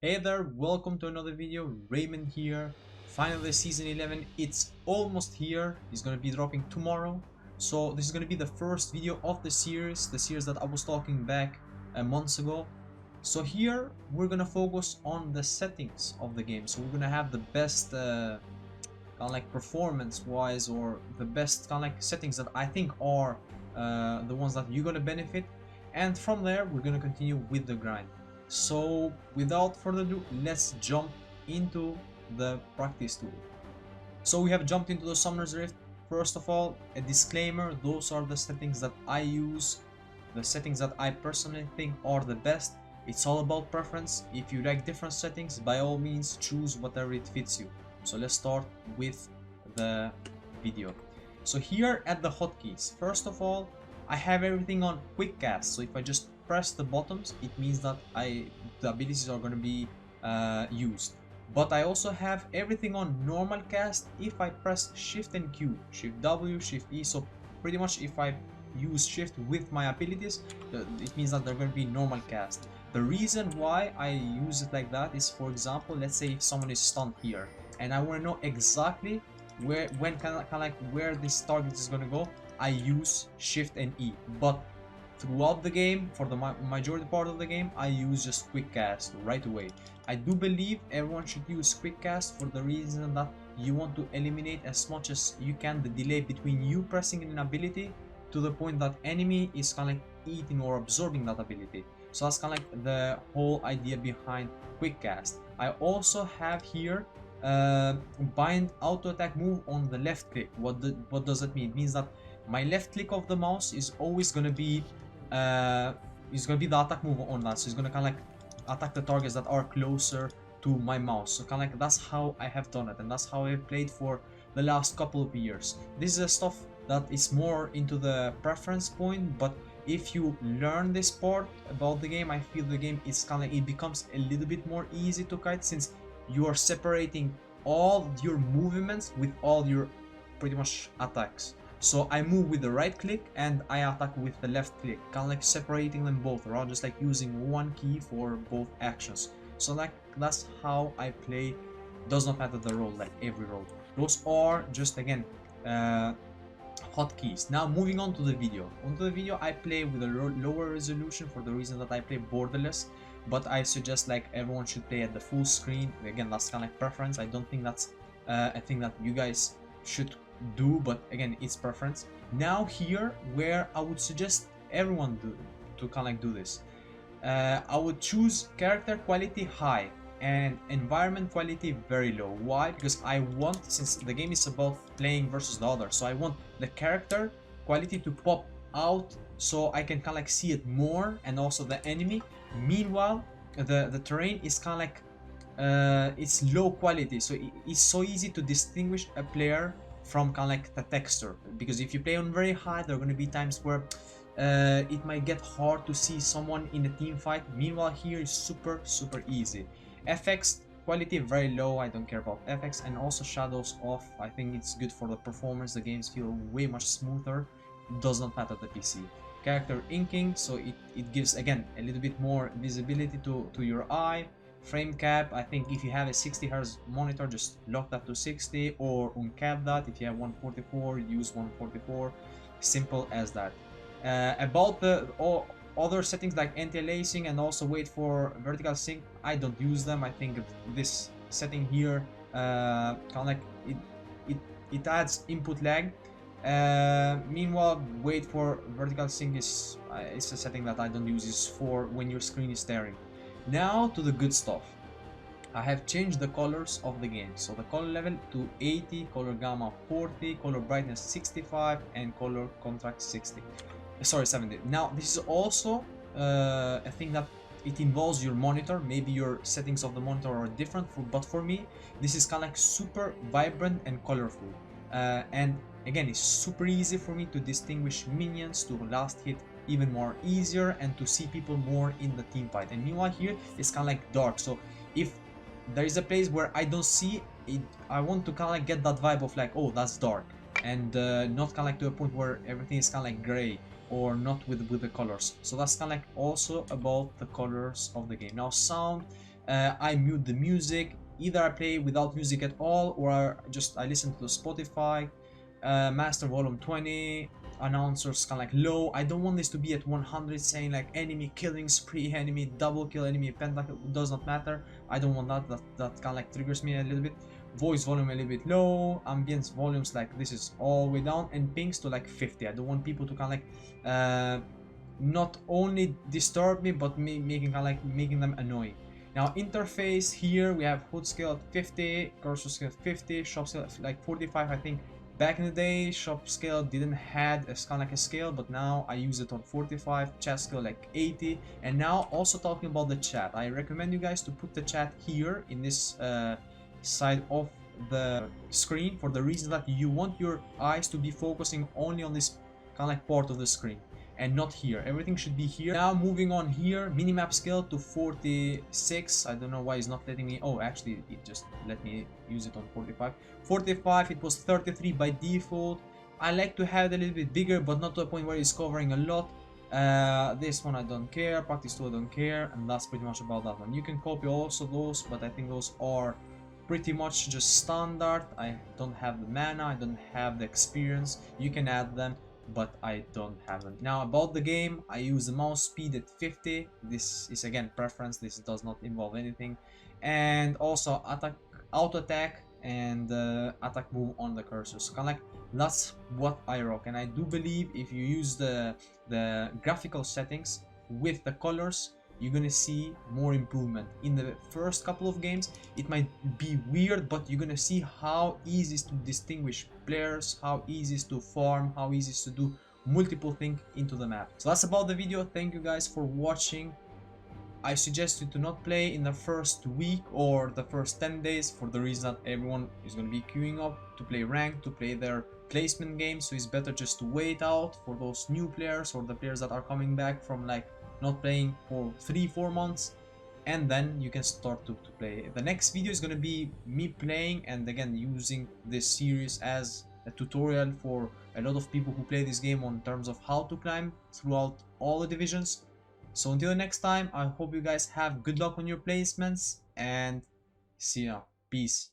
Hey there, welcome to another video. Raymond here. Finally, season 11, it's almost here. It's gonna be dropping tomorrow. So this is gonna be the first video of the series that I was talking back months ago. So here we're gonna focus on the settings of the game. So we're gonna have the best kind of like performance wise, or the best kind of like settings that I think are the ones that you're gonna benefit, and from there we're gonna continue with the grind. So without further ado, let's jump into the practice tool. So we have jumped into the Summoner's Rift. First of all, a disclaimer: those are the settings that I use, the settings that I personally think are the best. It's all about preference. If you like different settings, by all means choose whatever it fits you. So let's start with the video. So here at the hotkeys, first of all, I have everything on quick cast. So if I just press the buttons, it means that the abilities are going to be used. But I also have everything on normal cast if I press Shift and Q, Shift W, Shift E. So pretty much if I use Shift with my abilities, it means that they're going to be normal cast. The reason why I use it like that is, for example, let's say if someone is stunned here and I want to know exactly where this target is going to go, I use Shift and E. But throughout the game, for the majority part of the game, I use just quick cast right away. I do believe everyone should use quick cast for the reason that you want to eliminate as much as you can the delay between you pressing an ability to the point that enemy is kind of like eating or absorbing that ability. So that's kind of like the whole idea behind quick cast. I also have here bind auto attack move on the left click. What does that mean? It means that my left click of the mouse is always gonna be the attack move on that. So it's gonna kind of like attack the targets that are closer to my mouse. So kind of like that's how I have done it, and that's how I've played for the last couple of years. This is a stuff that is more into the preference point, but if you learn this part about the game, I feel the game is kind of, it becomes a little bit more easy to kite, since you are separating all your movements with all your pretty much attacks. So I move with the right click and I attack with the left click, kind of like separating them both, or just like using one key for both actions. So like that's how I play. Does not matter the role, like every role. Those are just again hotkeys. Now moving on to the video. Onto the video, I play with a lower resolution for the reason that I play borderless, but I suggest like everyone should play at the full screen. Again, that's kind of like preference. I don't think that's a thing that you guys should do, but again, it's preference. Now here, where I would suggest everyone to kind of like do this, I would choose character quality high and environment quality very low. Why? Because I want, since the game is about playing versus the other, so I want the character quality to pop out so I can kind of like see it more, and also the enemy. Meanwhile, the terrain is kind of like it's low quality, so it's so easy to distinguish a player from kind of like the texture, because if you play on very high, there are going to be times where it might get hard to see someone in a team fight. Meanwhile here is super easy. FX quality very low, I don't care about FX, and also shadows off. I think it's good for the performance. The games feel way much smoother. Does not matter the PC. Character inking, so it gives again a little bit more visibility to your eye. Frame cap, I think if you have a 60 Hz monitor, just lock that to 60 or uncap that. If you have 144, use 144. Simple as that. About the other settings like anti-aliasing and also wait for vertical sync, I don't use them. I think this setting here kind of like it adds input lag. Meanwhile, wait for vertical sync is a setting that I don't use. Is for when your screen is staring. Now to the good stuff. I have changed the colors of the game. So the color level to 80, color gamma 40, color brightness 65, and color contrast 60. Sorry, 70. Now this is also a thing that it involves your monitor. Maybe your settings of the monitor are different, but for me this is kind of like super vibrant and colorful, and again it's super easy for me to distinguish minions, to last hit even more easier, and to see people more in the team fight. And meanwhile here it's kind of like dark, so if there is a place where I don't see it, I want to kind of like get that vibe of like, oh, that's dark, and not kind of like to a point where everything is kind of like gray or not with the colors. So that's kind of like also about the colors of the game. Now sound, I mute the music. Either I play without music at all, or I listen to the Spotify. Master volume 20. Announcers kind of like low. I don't want this to be at 100 saying like enemy killing spree, enemy double kill, enemy pentakill. Does not matter. I don't want that kind of like triggers me a little bit. Voice volume a little bit low, ambience volumes like this is all the way down, and pings to like 50. I don't want people to kind of like not only disturb me, but me making kind of like making them annoying. Now interface here we have HUD scale at 50, cursor scale at 50, shop scale at like 45. I think back in the day shop scale didn't had a kind of like a scale, but now I use it on 45, chat scale like 80. And now also talking about the chat, I recommend you guys to put the chat here in this side of the screen, for the reason that you want your eyes to be focusing only on this kind of like part of the screen and not here. Everything should be here. Now moving on here, minimap scale to 46. I don't know why it's not letting me. Oh, actually it just let me use it on 45. 45, it was 33 by default. I like to have it a little bit bigger, but not to a point where it's covering a lot. This one I don't care, practice 2 I don't care, and that's pretty much about that one. You can copy also those, but I think those are pretty much just standard. I don't have the mana, I don't have the experience. You can add them, but I don't have them. Now about the game, I use the mouse speed at 50. This is again preference, this does not involve anything. And also attack, auto attack, and attack move on the cursor. So kind of like that's what I rock. And I do believe if you use the graphical settings with the colors, you're gonna see more improvement. In the first couple of games it might be weird, but you're gonna see how easy it is to distinguish players, how easy it is to farm, how easy it is to do multiple things into the map. So that's about the video. Thank you guys for watching. I suggest you to not play in the first week or the first 10 days, for the reason that everyone is going to be queuing up to play ranked, to play their placement games. So it's better just to wait out for those new players or the players that are coming back from like not playing for 3-4 months, and then you can start to play. The next video is going to be me playing, and again using this series as a tutorial for a lot of people who play this game on terms of how to climb throughout all the divisions. So until next time, I hope you guys have good luck on your placements, and see ya. Peace.